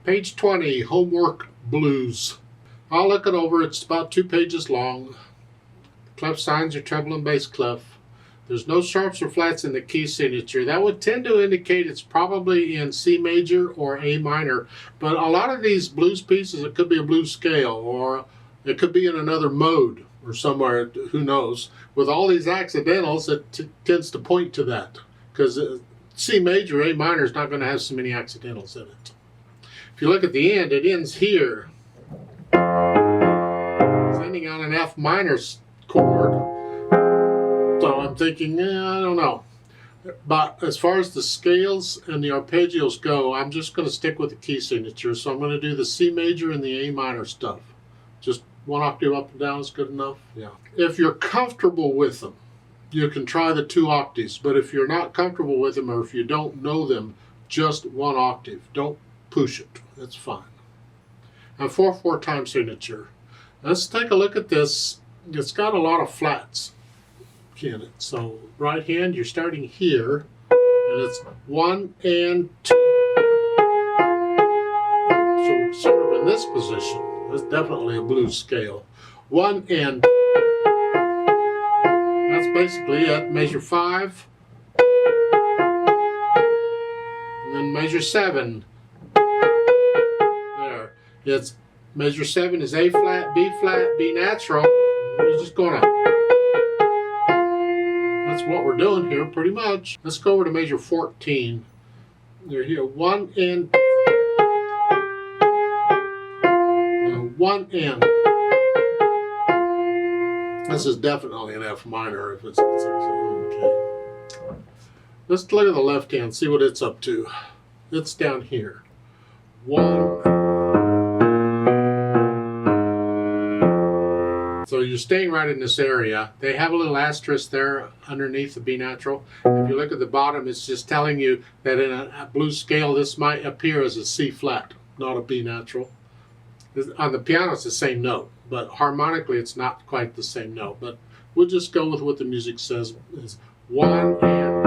Page 20, Homework Blues. I'll look it over. It's about 2 pages long. Clef signs are treble and bass clef. There's no sharps or flats in the key signature. That would tend to indicate it's probably in C major or A minor. But a lot of these blues pieces, it could be a blues scale, or it could be in another mode or somewhere, who knows. With all these accidentals, it tends to point to that, because C major, A minor is not going to have so many accidentals in it. If you look at the end, it ends here. It's ending on an F minor chord. So I'm thinking, I don't know. But as far as the scales and the arpeggios go, I'm just going to stick with the key signature. So I'm going to do the C major and the A minor stuff. Just 1 octave up and down is good enough. Yeah. If you're comfortable with them, you can try the 2 octaves. But if you're not comfortable with them, or if you don't know them, just 1 octave. Don't push it. That's fine. And 4/4 time signature. Let's take a look at this. It's got a lot of flats in it. So right hand, you're starting here, and it's 1 and 2. So we're sort of in this position. That's definitely a blues scale. 1 and 2. That's basically it. Measure 5, and then measure 7. There. It's measure 7 is A flat, B natural. We're just gonna. That's what we're doing here, pretty much. Let's go over to measure 14. They're here. 1 and 1 and. This is definitely an F minor if it's okay. Let's look at the left hand, see what it's up to. It's down here. 1. So you're staying right in this area. They have a little asterisk there underneath the B natural. If you look at the bottom, it's just telling you that in a blues scale, this might appear as a C flat, not a B natural. On the piano, it's the same note, but harmonically, it's not quite the same note. But we'll just go with what the music says. Is 1 and.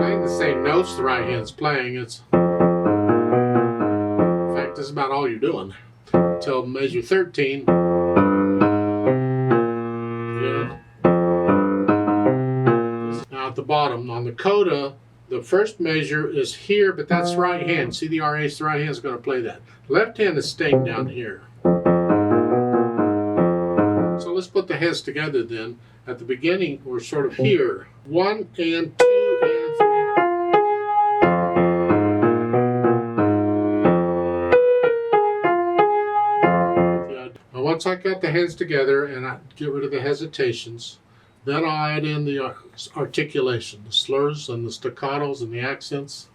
Playing the same notes the right hand's playing. It's, in fact, this is about all you're doing. Till measure 13. Yeah. Now at the bottom, on the coda, the first measure is here, but that's right hand. See the RA, so the right hand is going to play that. Left hand is staying down here. So let's put the hands together then. At the beginning, we're sort of here. 1 and 2 and 3. Now once I got the hands together and I get rid of the hesitations, then I'll add in the articulation, the slurs and the staccatos and the accents.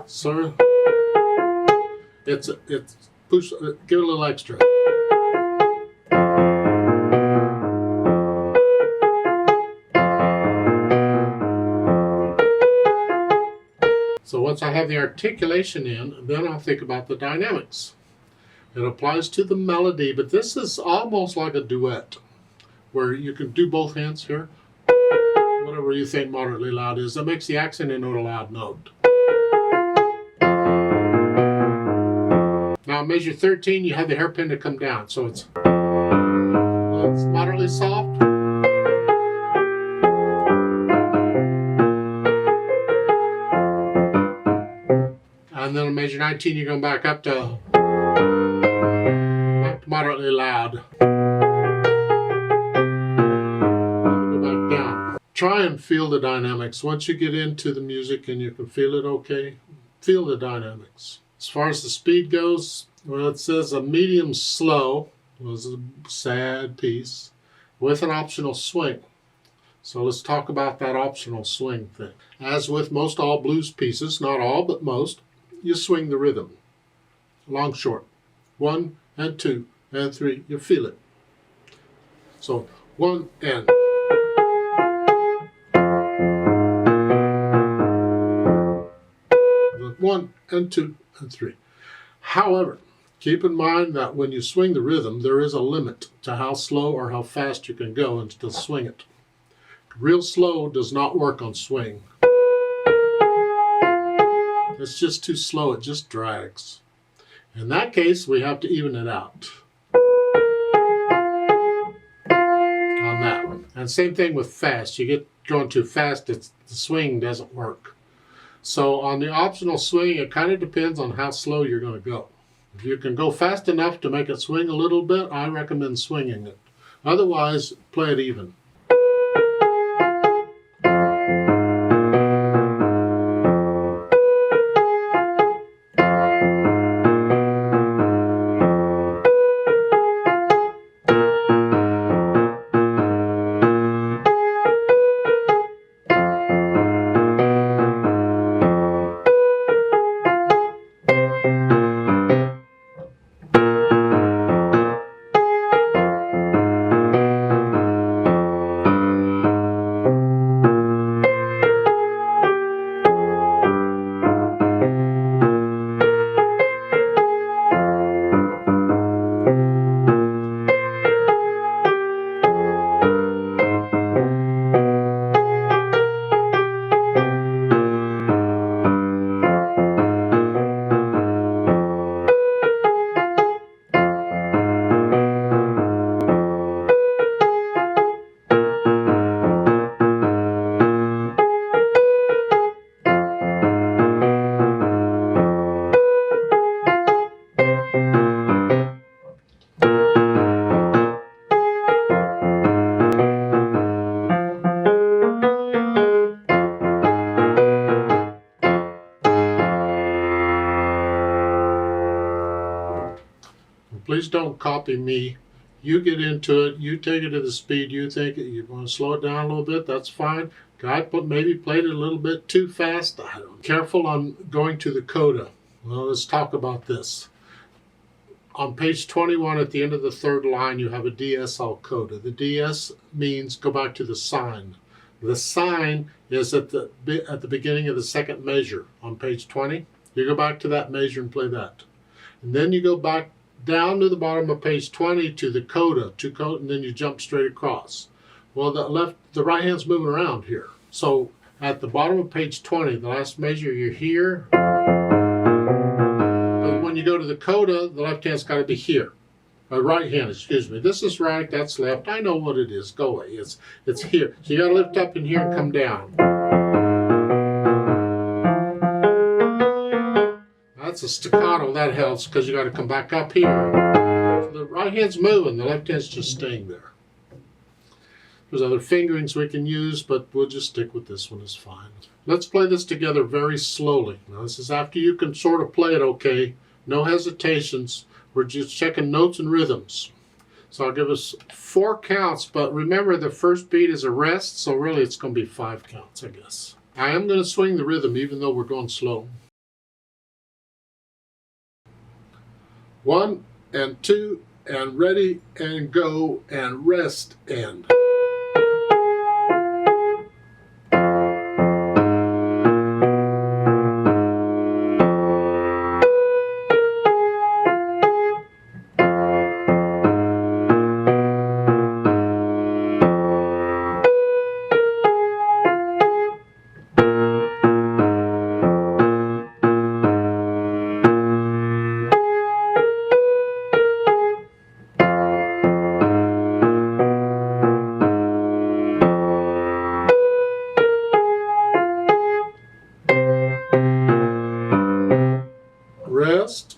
Slur. It's push. Give it a little extra. So once I have the articulation in, then I'll think about the dynamics. It applies to the melody, but this is almost like a duet, where you can do both hands here. Whatever you think moderately loud is, that makes the accented note a loud note. Now measure 13, you have the hairpin to come down, so it's moderately soft. And then on measure 19, you're going back up to moderately loud. Try and feel the dynamics. Once you get into the music and you can feel it okay, feel the dynamics. As far as the speed goes, well, it says a medium slow was a sad piece with an optional swing. So let's talk about that optional swing thing. As with most all blues pieces, not all, but most, you swing the rhythm. Long, short. 1 and 2 and 3, you feel it. So 1 and. 1 and 2 and 3. However, keep in mind that when you swing the rhythm, there is a limit to how slow or how fast you can go and still swing it. Real slow does not work on swing. It's just too slow, it just drags. In that case, we have to even it out on that one. And same thing with fast. You get going too fast, the swing doesn't work. So on the optional swing, it kind of depends on how slow you're going to go. If you can go fast enough to make it swing a little bit, I recommend swinging it. Otherwise, play it even. Please don't copy me. You get into it. You take it to the speed you think. You want to slow it down a little bit, that's fine. Guy maybe played it a little bit too fast. I don't know. Careful on going to the coda. Well, let's talk about this. On page 21 at the end of the third line, you have a DSL coda. The DS means go back to the sign. The sign is at the beginning of the second measure on page 20. You go back to that measure and play that. And then you go back down to the bottom of page 20 to the coda, and then you jump straight across. Well, the right hand's moving around here. So at the bottom of page 20, the last measure, you're here. But when you go to the coda, the left hand's got to be here. Right hand, excuse me. This is right, that's left. I know what it is. Go away. It's here. So you got to lift up in here and come down. That's a staccato. That helps because you got to come back up here. So the right hand's moving, the left hand's just staying there. There's other fingerings we can use, but we'll just stick with this one. It's fine. Let's play this together very slowly. Now this is after you can sort of play it okay. No hesitations. We're just checking notes and rhythms. So I'll give us 4 counts, but remember the first beat is a rest, so really it's going to be 5 counts, I guess. I am going to swing the rhythm even though we're going slow. 1 and 2 and ready and go and rest and. Rest.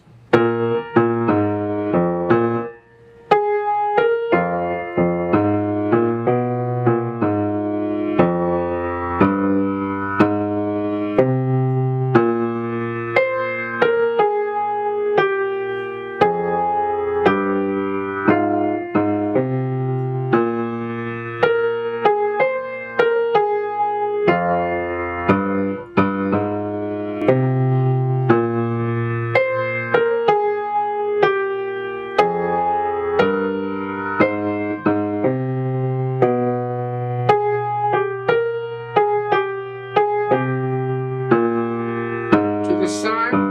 To the side.